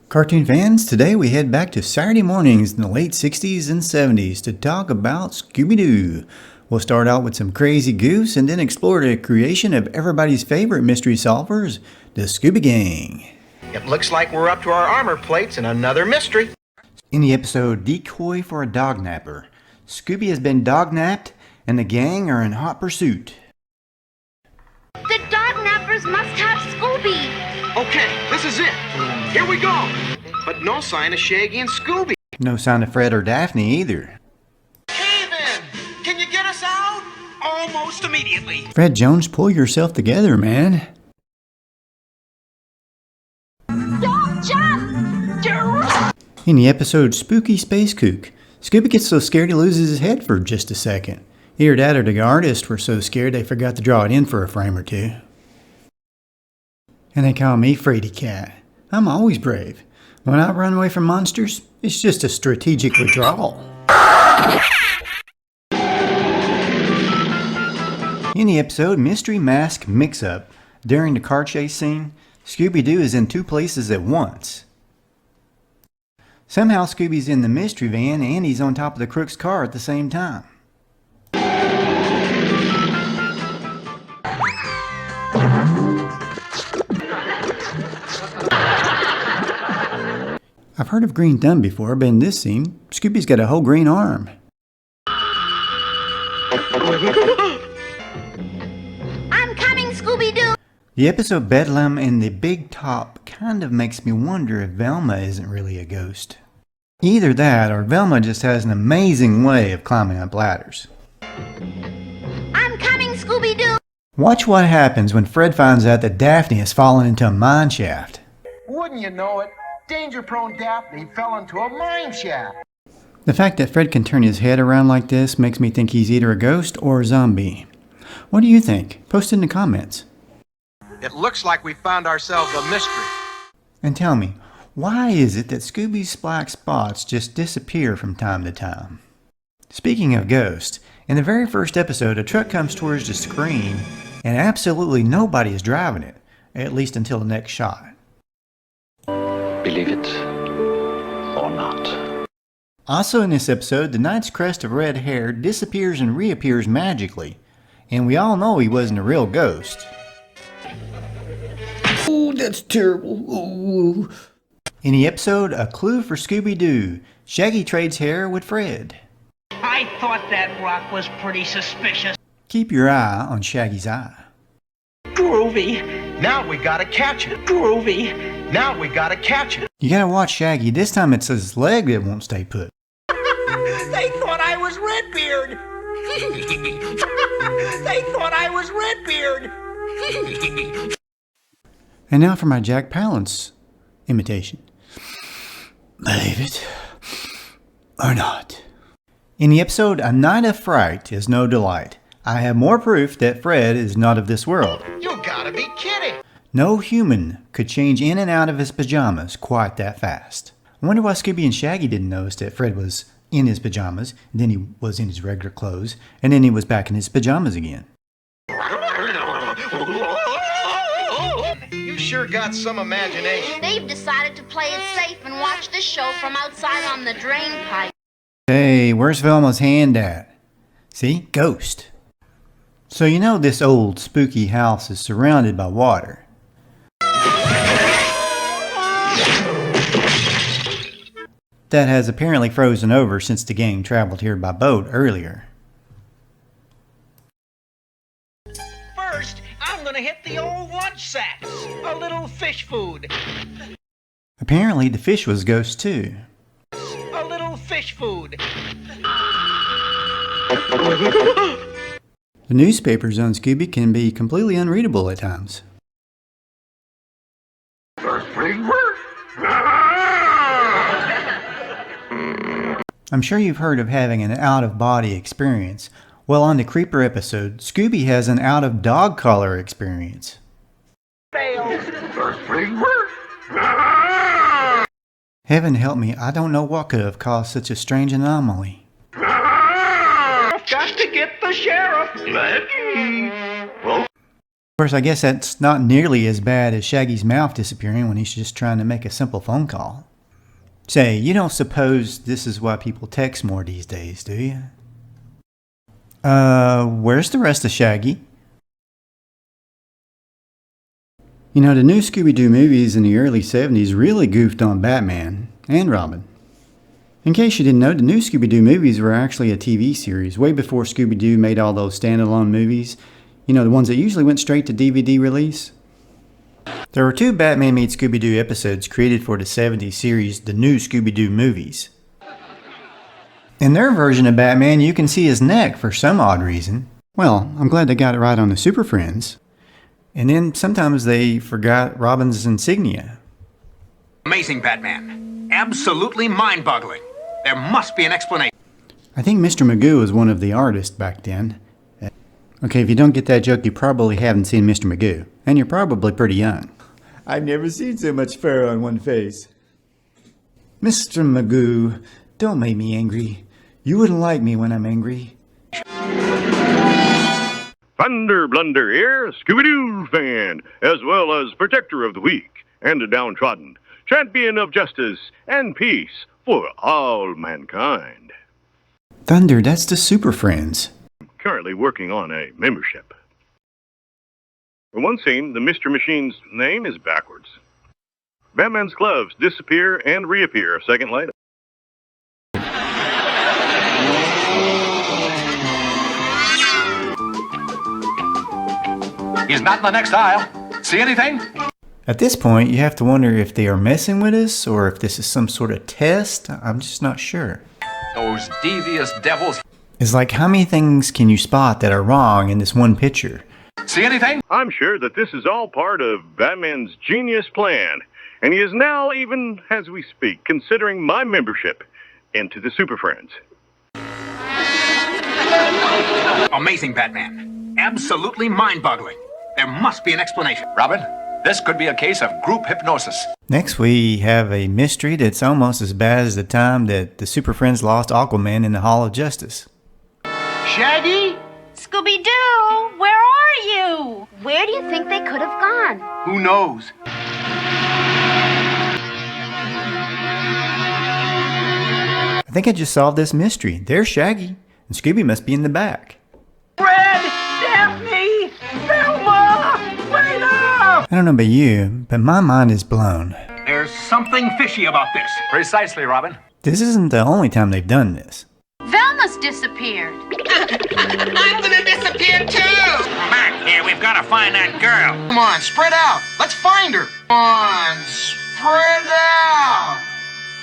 Cartoon fans, today we head back to Saturday mornings in the late 60s and 70s to talk about Scooby Doo. We'll start out with some crazy goofs and then explore the creation of everybody's favorite mystery solvers, the Scooby Gang. It looks like we're up to our armor plates and another mystery. In the episode Decoy for a Dognapper, Scooby has been dognapped and the gang are in hot pursuit. The dognappers must have Scooby. Okay, this is it. Here we go. But no sign of Shaggy and Scooby. No sign of Fred or Daphne either. Hey then, can you get us out? Almost immediately. Fred Jones, pull yourself together, man. Don't jump! In the episode Spooky Space Kook, Scooby gets so scared he loses his head for just a second. Either that or the artists were so scared they forgot to draw it in for a frame or two. And they call me Frady Cat. I'm always brave. When I run away from monsters, it's just a strategic withdrawal. In the episode Mystery Mask Mix-Up, during the car chase scene, Scooby-Doo is in two places at once. Somehow Scooby's in the mystery van and he's on top of the crook's car at the same time. I've heard of green thumb before, but in this scene, Scooby's got a whole green arm. I'm coming, Scooby-Doo! The episode Bedlam and the Big Top kind of makes me wonder if Velma isn't really a ghost. Either that, or Velma just has an amazing way of climbing up ladders. I'm coming, Scooby-Doo! Watch what happens when Fred finds out that Daphne has fallen into a mine shaft. Wouldn't you know it? Danger-prone Daphne fell into a mine shaft. The fact that Fred can turn his head around like this makes me think he's either a ghost or a zombie. What do you think? Post it in the comments. It looks like we found ourselves a mystery. And tell me, why is it that Scooby's black spots just disappear from time to time? Speaking of ghosts, in the very first episode, a truck comes towards the screen and absolutely nobody is driving it, at least until the next shot. Believe it or not. Also in this episode, the Knight's crest of red hair disappears and reappears magically, and we all know he wasn't a real ghost. Oh, that's terrible. Oh. In the episode A Clue for Scooby-Doo, Shaggy trades hair with Fred. I thought that rock was pretty suspicious. Keep your eye on Shaggy's eye. Groovy. Now we gotta catch it. Groovy. Now we gotta catch it. You gotta watch Shaggy. This time it's his leg that won't stay put. They thought I was Redbeard. They thought I was Redbeard. And now for my Jack Palance imitation. Believe it or not. In the episode A Night of Fright is No Delight, I have more proof that Fred is not of this world. You gotta be kidding. No human could change in and out of his pajamas quite that fast. I wonder why Scooby and Shaggy didn't notice that Fred was in his pajamas, and then he was in his regular clothes, and then he was back in his pajamas again. You sure got some imagination. They've decided to play it safe and watch the show from outside on the drain pipe. Hey, where's Velma's hand at? See? Ghost. So you know this old spooky house is surrounded by water. That has apparently frozen over since the gang traveled here by boat earlier. First, I'm gonna hit the old lunch sacks. A little fish food. Apparently the fish was ghost too. A little fish food. The newspapers on Scooby can be completely unreadable at times. I'm sure you've heard of having an out-of-body experience. Well, on the Creeper episode, Scooby has an out-of-dog collar experience. Heaven help me, I don't know what could have caused such a strange anomaly. Got to get the sheriff. Of course, I guess that's not nearly as bad as Shaggy's mouth disappearing when he's just trying to make a simple phone call. Say, you don't suppose this is why people text more these days, do you? Where's the rest of Shaggy? You know, the new Scooby Doo movies in the early 70s really goofed on Batman and Robin. In case you didn't know, the new Scooby Doo movies were actually a TV series way before Scooby Doo made all those standalone movies. You know, the ones that usually went straight to DVD release? There were 2 Batman meets Scooby Doo episodes created for the 70s series, the new Scooby Doo movies. In their version of Batman, you can see his neck for some odd reason. Well, I'm glad they got it right on the Super Friends. And then sometimes they forgot Robin's insignia. Amazing, Batman. Absolutely mind-boggling. There must be an explanation. I think Mr. Magoo was one of the artists back then. Okay, if you don't get that joke, you probably haven't seen Mr. Magoo. And you're probably pretty young. I've never seen so much fur on one face. Mr. Magoo, don't make me angry. You wouldn't like me when I'm angry. Thunder Blunder here, Scooby Doo fan, as well as protector of the weak and the downtrodden, champion of justice and peace for all mankind. Thunder, that's the Super Friends. Currently working on a membership. For one scene, the Mr. Machine's name is backwards. Batman's gloves disappear and reappear a second later. He's not in the next aisle. See anything? At this point, you have to wonder if they are messing with us or if this is some sort of test. I'm just not sure. Those devious devils. It's like, how many things can you spot that are wrong in this one picture? See anything? I'm sure that this is all part of Batman's genius plan, and he is now, even as we speak, considering my membership into the Super Friends. Amazing, Batman. Absolutely mind-boggling. There must be an explanation. Robin, this could be a case of group hypnosis. Next, we have a mystery that's almost as bad as the time that the Super Friends lost Aquaman in the Hall of Justice. Shaggy? Scooby Doo, where are you? Where do you think they could have gone? Who knows? I think I just solved this mystery. There's Shaggy, and Scooby must be in the back. Fred! Daphne! Velma! Wait up! I don't know about you, but my mind is blown. There's something fishy about this. Precisely, Robin. This isn't the only time they've done this. Velma's disappeared. I'm gonna disappear too! Back here, we've got to find that girl. Come on, spread out. Let's find her. Come on, spread out.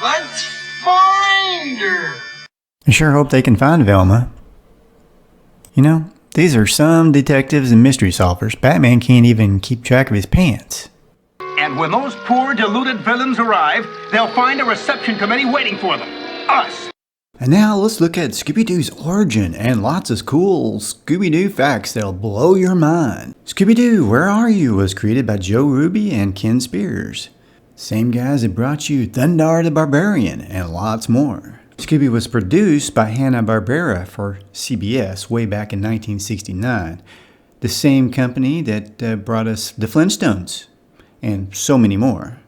Let's find her. I sure hope they can find Velma. You know, these are some detectives and mystery solvers. Batman can't even keep track of his pants. And when those poor, deluded villains arrive, they'll find a reception committee waiting for them. Us. And now let's look at Scooby-Doo's origin and lots of cool Scooby-Doo facts that'll blow your mind. Scooby-Doo, Where Are You? Was created by Joe Ruby and Ken Spears. Same guys that brought you Thunder the Barbarian and lots more. Scooby was produced by Hanna-Barbera for CBS way back in 1969. The same company that brought us the Flintstones and so many more.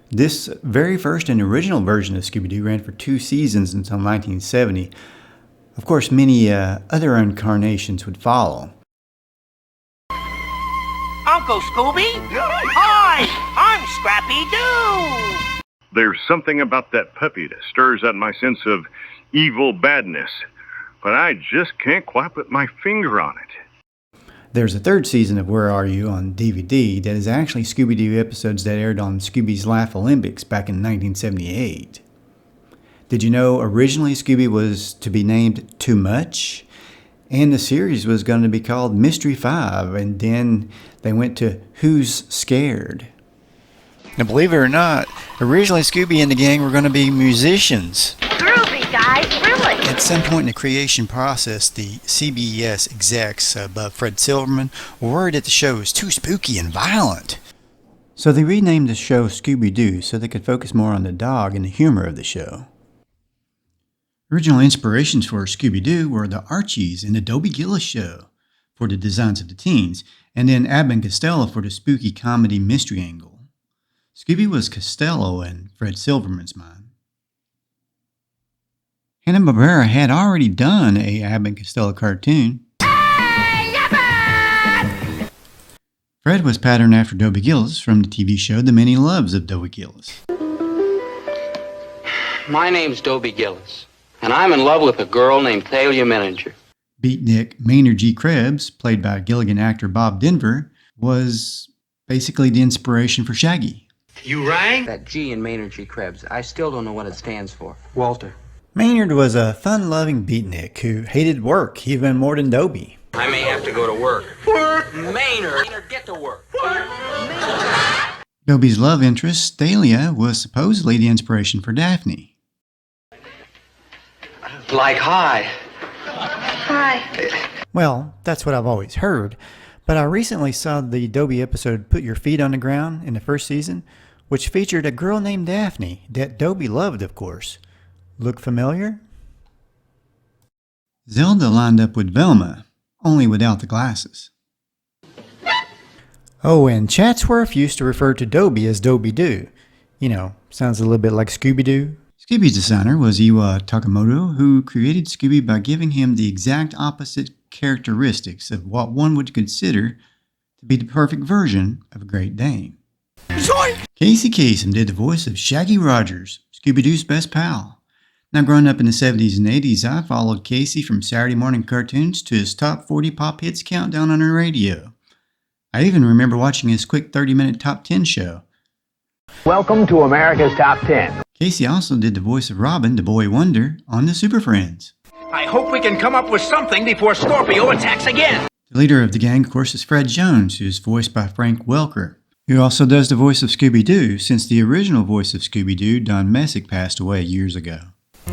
This very first and original version of Scooby-Doo ran for 2 seasons until 1970. Of course, many other incarnations would follow. Uncle Scooby? Hi! I'm Scrappy Doo! There's something about that puppy that stirs at my sense of evil badness, but I just can't quite put my finger on it. There's a 3rd season of Where Are You on DVD that is actually Scooby-Doo episodes that aired on Scooby's Laugh Olympics back in 1978. Did you know originally Scooby was to be named Too Much? And the series was going to be called Mystery 5, and then they went to Who's Scared? Now believe it or not, originally Scooby and the gang were going to be musicians. Groovy, guys, really. At some point in the creation process, the CBS execs above Fred Silverman were worried that the show was too spooky and violent. So they renamed the show Scooby-Doo so they could focus more on the dog and the humor of the show. Original inspirations for Scooby-Doo were the Archies and the Dobie Gillis Show. for the designs of the teens, and then Abbott and Costello for the spooky comedy mystery angle. Scooby was Costello in Fred Silverman's mind. Hanna-Barbera had already done a Abbott and Costello cartoon. Fred was patterned after Dobie Gillis from the TV show The Many Loves of Dobie Gillis. My name's Dobie Gillis, and I'm in love with a girl named Thalia Maynard. Beatnik Maynard G. Krebs, played by Gilligan actor Bob Denver, was basically the inspiration for Shaggy. You rang? That G in Maynard G. Krebs, I still don't know what it stands for. Walter. Maynard was a fun-loving beatnik who hated work even more than Dobie. I may have to go to work. Work! Maynard, get to work. Work! Dobie's love interest, Thalia, was supposedly the inspiration for Daphne. Like hi. Hi. Well, that's what I've always heard, but I recently saw the Dobie episode Put Your Feet on the Ground in the first season, which featured a girl named Daphne that Dobie loved, of course. Look familiar? Zelda lined up with Velma, only without the glasses. Oh, and Chatsworth used to refer to Dobie as Dobie Doo. You know, sounds a little bit like Scooby Doo. Scooby's designer was Iwa Takamoto, who created Scooby by giving him the exact opposite characteristics of what one would consider to be the perfect version of a Great Dane. Casey Kasem did the voice of Shaggy Rogers, Scooby-Doo's best pal. Now, growing up in the 70s and 80s, I followed Casey from Saturday morning cartoons to his top 40 pop hits countdown on the radio. I even remember watching his quick 30-minute top 10 show. Welcome to America's Top 10. Casey also did the voice of Robin, the Boy Wonder, on the Super Friends. I hope we can come up with something before Scorpio attacks again. The leader of the gang, of course, is Fred Jones, who is voiced by Frank Welker, who also does the voice of Scooby-Doo, since the original voice of Scooby-Doo, Don Messick, passed away years ago.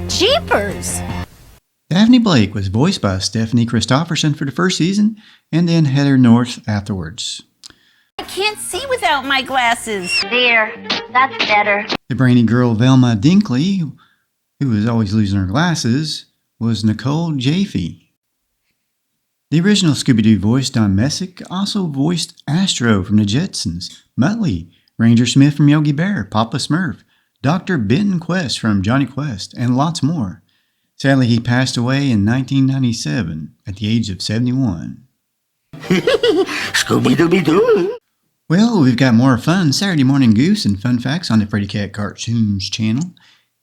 Jeepers! Daphne Blake was voiced by Stephanie Christopherson for the first season, and then Heather North afterwards. I can't see without my glasses. There, that's better. The brainy girl Velma Dinkley, who was always losing her glasses, was Nicole Jaffe. The original Scooby-Doo voice, Don Messick, also voiced Astro from the Jetsons, Muttley, Ranger Smith from Yogi Bear, Papa Smurf, Dr. Benton Quest from Johnny Quest, and lots more. Sadly, he passed away in 1997 at the age of 71. Scooby-Dooby-Doo. Well, we've got more fun Saturday morning goofs and fun facts on the Frady Cat Cartoons channel.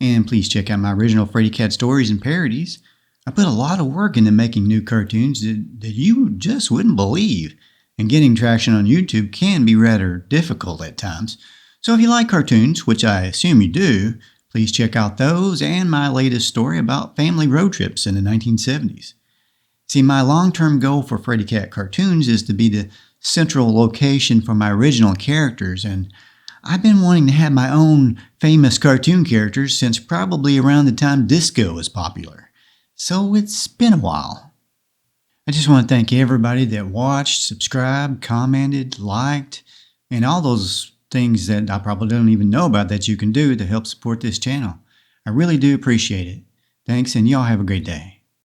And please check out my original Frady Cat stories and parodies. I put a lot of work into making new cartoons that you just wouldn't believe. And getting traction on YouTube can be rather difficult at times. So if you like cartoons, which I assume you do, please check out those and my latest story about family road trips in the 1970s. See, my long-term goal for Frady Cat Cartoons is to be the central location for my original characters, and I've been wanting to have my own famous cartoon characters since probably around the time disco was popular. So it's been a while. I just want to thank everybody that watched, subscribed, commented, liked, and all those things that I probably don't even know about that you can do to help support this channel. I really do appreciate it. Thanks, and y'all have a great day.